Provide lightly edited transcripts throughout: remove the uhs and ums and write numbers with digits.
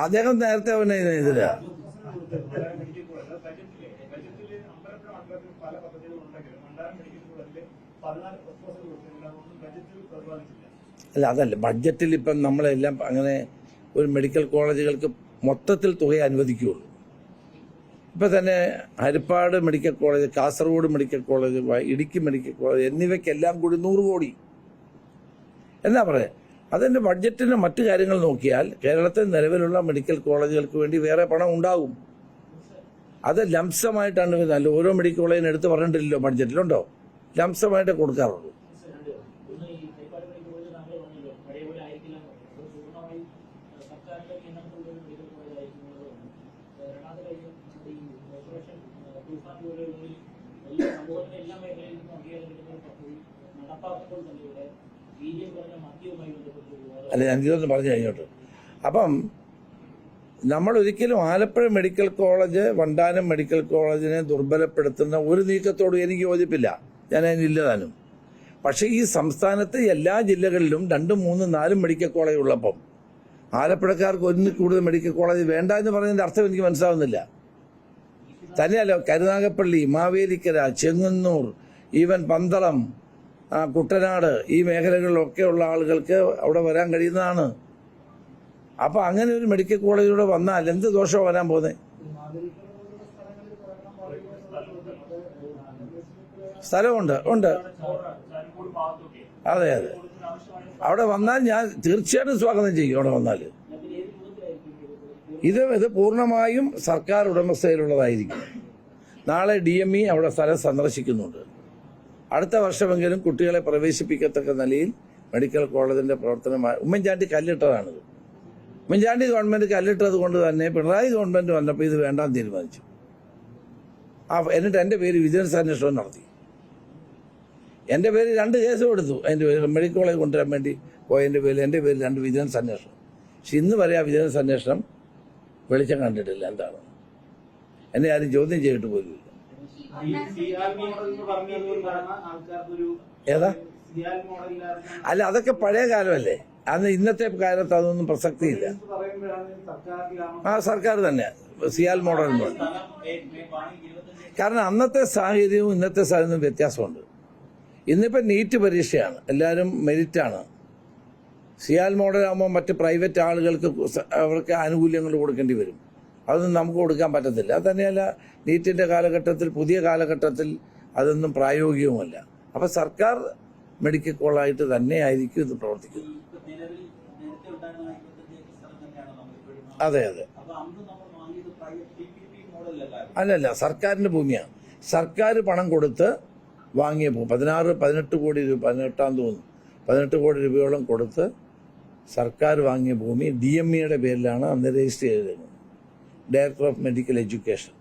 അദ്ദേഹം നേരത്തെ അവനെ എതിരാ. അല്ല, അതല്ല ബഡ്ജറ്റിൽ ഇപ്പം നമ്മളെല്ലാം അങ്ങനെ ഒരു മെഡിക്കൽ കോളേജുകൾക്ക് മൊത്തത്തിൽ തുക അനുവദിക്കുകയുള്ളൂ. ഇപ്പം തന്നെ Harippad medical college, Kasaragod medical college, Idukki medical college എന്നിവയ്ക്കെല്ലാം കൂടി 100 കോടി എന്നാ പറയാം. അതിൻ്റെ ബഡ്ജറ്റിന് മറ്റു കാര്യങ്ങൾ നോക്കിയാൽ കേരളത്തിൽ നിലവിലുള്ള മെഡിക്കൽ കോളേജുകൾക്ക് വേണ്ടി വേറെ പണം ഉണ്ടാകും. അത് ലംസമായിട്ടാണ് അല്ല ഓരോ മെഡിക്കൽ കോളേജിന് എടുത്ത് പറഞ്ഞിട്ടില്ലല്ലോ, ബഡ്ജറ്റിലുണ്ടോ? ലംസമായിട്ട് കൊടുക്കാറുള്ളൂ. അല്ല, ഞാനിതൊന്ന് പറഞ്ഞു കഴിഞ്ഞോട്ട്. അപ്പം നമ്മൾ ഒരിക്കലും Alappuzha medical college, Vandanam medical കോളേജിനെ ദുർബലപ്പെടുത്തുന്ന ഒരു നീക്കത്തോടും എനിക്ക് യോജിപ്പില്ല. ഞാൻ അതിനില്ലതാനും. പക്ഷേ ഈ സംസ്ഥാനത്ത് എല്ലാ ജില്ലകളിലും 2, 3, 4 മെഡിക്കൽ കോളേജ് ഉള്ളപ്പം ആലപ്പുഴക്കാർക്ക് ഒന്നിൽ കൂടുതൽ മെഡിക്കൽ കോളേജ് വേണ്ട എന്ന് പറയുന്നതിന്റെ അർത്ഥം എനിക്ക് മനസ്സിലാവുന്നില്ല. തന്നെയല്ല, കരുനാഗപ്പള്ളി, മാവേലിക്കര, ചെങ്ങന്നൂർ, ഈവൻ പന്തളം, കുട്ടനാട് ഈ മേഖലകളിലൊക്കെ ഉള്ള ആളുകൾക്ക് അവിടെ വരാൻ കഴിയുന്നതാണ്. അപ്പം അങ്ങനെ ഒരു മെഡിക്കൽ കോളേജിലൂടെ വന്നാൽ എന്ത് ദോഷമാണ് വരാൻ പോകുന്നത്? സ്ഥലമുണ്ട്, ഉണ്ട്. അതെ അതെ, അവിടെ വന്നാൽ ഞാൻ തീർച്ചയായിട്ടും സ്വാഗതം ചെയ്യും. അവിടെ വന്നാൽ ഇത് പൂർണ്ണമായും സർക്കാർ ഉടമസ്ഥയിലുള്ളതായിരിക്കും. നാളെ DME അവിടെ സ്ഥലം സന്ദർശിക്കുന്നുണ്ട്. അടുത്ത വർഷമെങ്കിലും കുട്ടികളെ പ്രവേശിപ്പിക്കത്തക്ക നിലയിൽ മെഡിക്കൽ കോളേജിന്റെ പ്രവർത്തനം ഉമ്മൻചാണ്ടി കല്ലിട്ടതാണിത്. ഉമ്മൻചാണ്ടി ഗവൺമെന്റ് കല്ലിട്ടത് കൊണ്ട് തന്നെ പിണറായി ഗവൺമെന്റ് വന്നപ്പോൾ ഇത് വേണ്ടാന്ന് തീരുമാനിച്ചു. എന്നിട്ട് എൻ്റെ പേര് വിജിലൻസ് അന്വേഷണം നടത്തി. എൻ്റെ പേര് 2 കേസ് കൊടുത്തു. അതിൻ്റെ പേര് മെഡിക്കൽ കോളേജ് കൊണ്ടുവരാൻ വേണ്ടി പോയതിൻ്റെ പേരിൽ എൻ്റെ പേര് 2 വിജിലൻസ് അന്വേഷണം. പക്ഷെ ഇന്ന് വരെ ആ വിജിലൻസ് അന്വേഷണം വെളിച്ചം കണ്ടിട്ടില്ല. എന്താണ് എന്നെ ആരും ചോദ്യം ചെയ്തിട്ട് പോലുമില്ല. ഏതാ? അല്ല, അതൊക്കെ പഴയ കാലമല്ലേ. അന്ന് ഇന്നത്തെ കാലത്ത് അതൊന്നും പ്രസക്തിയില്ല. ആ സർക്കാർ തന്നെ സിയാൽ മോഡൽ എന്ന് പറഞ്ഞു. കാരണം അന്നത്തെ സാഹചര്യവും ഇന്നത്തെ സാഹചര്യവും വ്യത്യാസമുണ്ട്. ഇന്നിപ്പോൾ നീറ്റ് പരീക്ഷയാണ്, എല്ലാവരും മെരിറ്റാണ്. സിയാൽ മോഡലാകുമ്പോൾ മറ്റ് പ്രൈവറ്റ് ആളുകൾക്ക് അവർക്ക് ആനുകൂല്യങ്ങൾ കൊടുക്കേണ്ടി വരും. അതൊന്നും നമുക്ക് കൊടുക്കാൻ പറ്റത്തില്ല. അത് തന്നെയല്ല, നീറ്റിൻ്റെ കാലഘട്ടത്തിൽ, പുതിയ കാലഘട്ടത്തിൽ അതൊന്നും പ്രായോഗികവുമല്ല. അപ്പം സർക്കാർ മെഡിക്കൽ കോളേജായിട്ട് തന്നെയായിരിക്കും ഇത് പ്രവർത്തിക്കുന്നത്. അതെ അതെ, അല്ലല്ല, സർക്കാരിൻ്റെ ഭൂമിയാണ്. സർക്കാർ പണം കൊടുത്ത് വാങ്ങിയ ഭൂമി 18 കോടി രൂപ, 18 തോന്നുന്നു, 18 കോടി രൂപയോളം കൊടുത്ത് സർക്കാർ വാങ്ങിയ ഭൂമി DMEയുടെ പേരിലാണ് അന്ന് രജിസ്റ്റർ ചെയ്തിരുന്നത്. Director of medical education.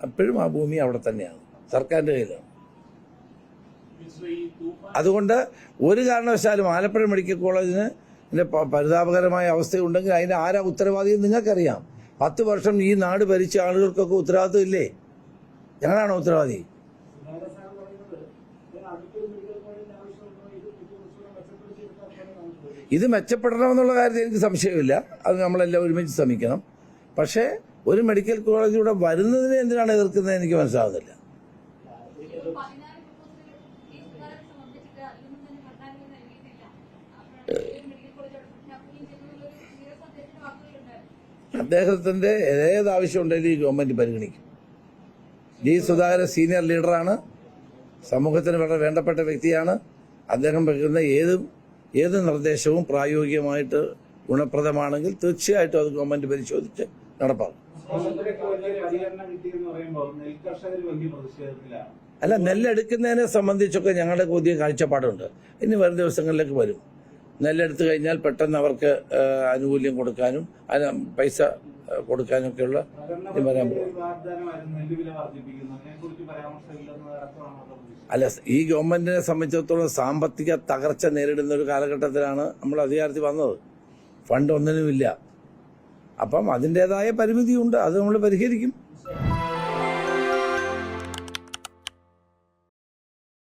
അപ്പോഴും ആ ഭൂമി അവിടെ തന്നെയാണ്, സർക്കാരിൻ്റെ കയ്യിലാണ്. അതുകൊണ്ട് ഒരു കാരണവശാലും ആലപ്പുഴ മെഡിക്കൽ കോളേജിന് പരിതാപകരമായ അവസ്ഥയുണ്ടെങ്കിൽ അതിന് ആരാ ഉത്തരവാദി നിങ്ങൾക്കറിയാം. 10 വർഷം ഈ നാട് ഭരിച്ച ആളുകൾക്കൊക്കെ ഉത്തരവാദിത്വം ഇല്ലേ? ഞങ്ങളാണോ ഉത്തരവാദി? ഇത് മെച്ചപ്പെടണമെന്നുള്ള കാര്യത്തിൽ എനിക്ക് സംശയമില്ല. അത് നമ്മളെല്ലാം ഒരുമിച്ച് ശ്രമിക്കണം. പക്ഷേ ഒരു മെഡിക്കൽ കോളേജിലൂടെ വരുന്നതിനെ എന്തിനാണ് എതിർക്കുന്നത് എനിക്ക് മനസ്സിലാവുന്നില്ല. അദ്ദേഹത്തിന്റെ ഏതാവശ്യമുണ്ടെങ്കിലും ഈ ഗവൺമെന്റ് പരിഗണിക്കും. സുധാകരൻ സീനിയർ ലീഡറാണ്, സമൂഹത്തിന് വളരെ വേണ്ടപ്പെട്ട വ്യക്തിയാണ്. അദ്ദേഹം വെക്കുന്ന ഏത് നിർദ്ദേശവും പ്രായോഗികമായിട്ട് ഗുണപ്രദമാണെങ്കിൽ തീർച്ചയായിട്ടും അത് ഗവൺമെന്റ് പരിശോധിച്ച് നടപ്പാക്കും. അല്ല, നെല്ലെടുക്കുന്നതിനെ സംബന്ധിച്ചൊക്കെ ഞങ്ങളുടെ പുതിയ കാഴ്ചപ്പാടുണ്ട്. ഇനി വരും ദിവസങ്ങളിലേക്ക് വരും. നെല്ലെടുത്തു കഴിഞ്ഞാൽ പെട്ടെന്ന് അവർക്ക് ആനുകൂല്യം കൊടുക്കാനും പൈസ കൊടുക്കാനൊക്കെയുള്ള വരാൻ പോകും. അല്ല, ഈ ഗവൺമെന്റിനെ സംബന്ധിച്ചിടത്തോളം സാമ്പത്തിക തകർച്ച നേരിടുന്ന ഒരു കാലഘട്ടത്തിലാണ് നമ്മൾ അധികാരത്തിൽ വന്നത്. ഫണ്ട് ഒന്നിനുമില്ല. അപ്പം അതിൻ്റെതായ പരിമിതിയുണ്ട്, അത് നമ്മൾ പരിഹരിക്കും.